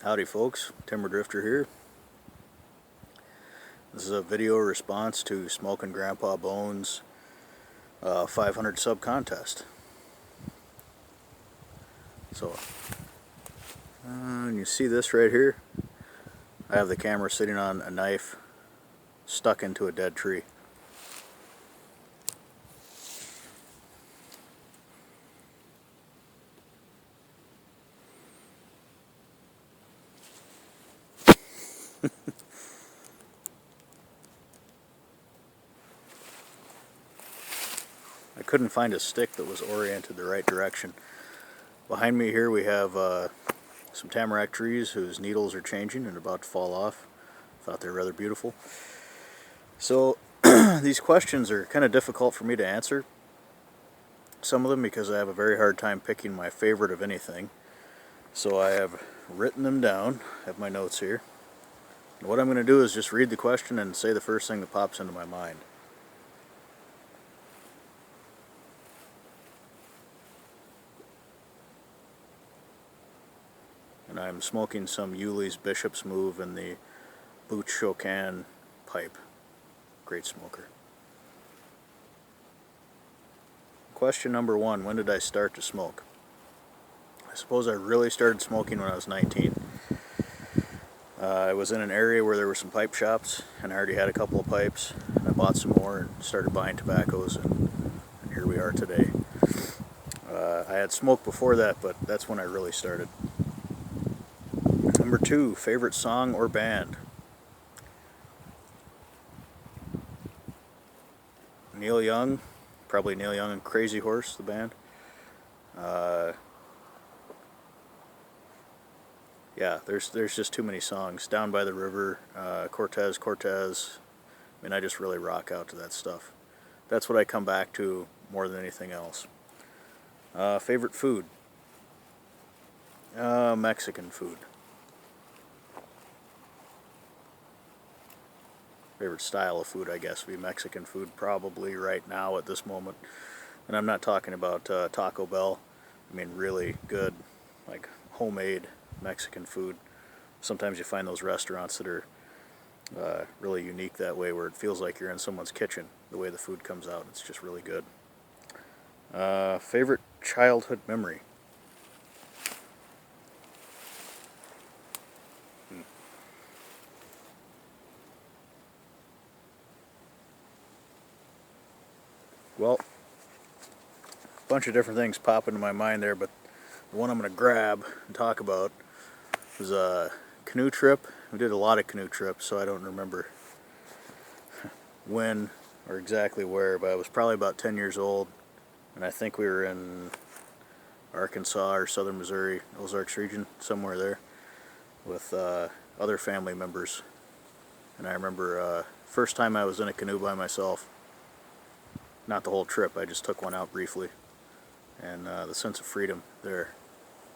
Howdy folks, Timber Drifter here. This is a video response to Smokin' Grandpa Bones 500 sub contest. So, you see this right here? I have the camera sitting on a knife stuck into a dead tree. I couldn't find a stick that was oriented the right direction. Behind me here we have some tamarack trees whose needles are changing and about to fall off. Thought they were rather beautiful. So these questions are kind of difficult for me to answer. Some of them because I have a very hard time picking my favorite of anything. So I have written them down. I have my notes here. And what I'm going to do is just read the question and say the first thing that pops into my mind. And I'm smoking some Yuli's Bishop's Move in the Boot Shokan pipe. Great smoker. Question number one, when did I start to smoke? I suppose I really started smoking when I was 19. I was in an area where there were some pipe shops, and I already had a couple of pipes. And I bought some more and started buying tobaccos, and here we are today. I had smoked before that, but that's when I really started. Number two, favorite song or band? Neil Young, probably Neil Young and Crazy Horse, the band. Yeah, there's just too many songs. Down by the River, Cortez. I mean, I just really rock out to that stuff. That's what I come back to more than anything else. Favorite food? Mexican food. Favorite style of food, I guess, would be Mexican food probably right now at this moment. And I'm not talking about Taco Bell. I mean really good, like homemade Mexican food. Sometimes you find those restaurants that are really unique that way, where it feels like you're in someone's kitchen, the way the food comes out. It's just really good. Favorite childhood memory? Well, a bunch of different things pop into my mind there, but the one I'm going to grab and talk about was a canoe trip. We did a lot of canoe trips, so I don't remember when or exactly where, but I was probably about 10 years old, and I think we were in Arkansas or southern Missouri, Ozarks region, somewhere there, with other family members. And I remember first time I was in a canoe by myself. Not the whole trip, I just took one out briefly. And the sense of freedom there,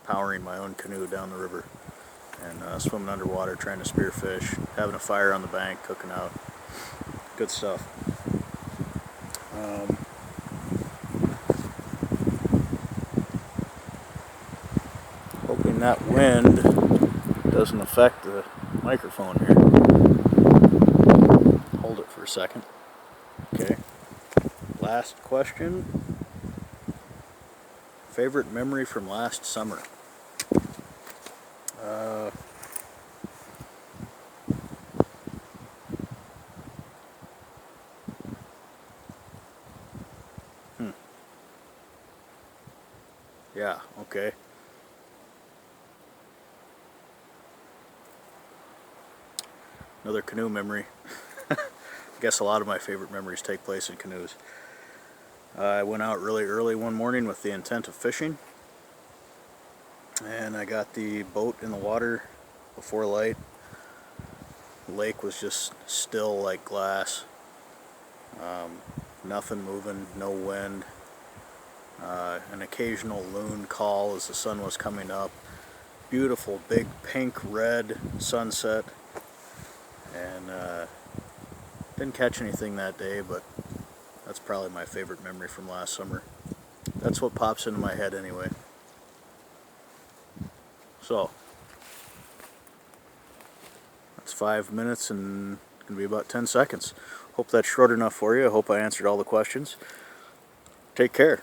powering my own canoe down the river and swimming underwater, trying to spear fish, having a fire on the bank, cooking out. Good stuff. Hoping that wind doesn't affect the microphone here. Hold it for a second. Okay. Last question. Favorite memory from last summer? Yeah, okay. Another canoe memory. I guess a lot of my favorite memories take place in canoes. I went out really early one morning with the intent of fishing, and I got the boat in the water before light. The lake was just still like glass. Nothing moving, no wind. An occasional loon call as the sun was coming up. Beautiful big pink-red sunset. And didn't catch anything that day, but that's probably my favorite memory from last summer. That's what pops into my head anyway. So, 5 minutes and going to be about 10 seconds. Hope that's short enough for you. I hope I answered all the questions. Take care.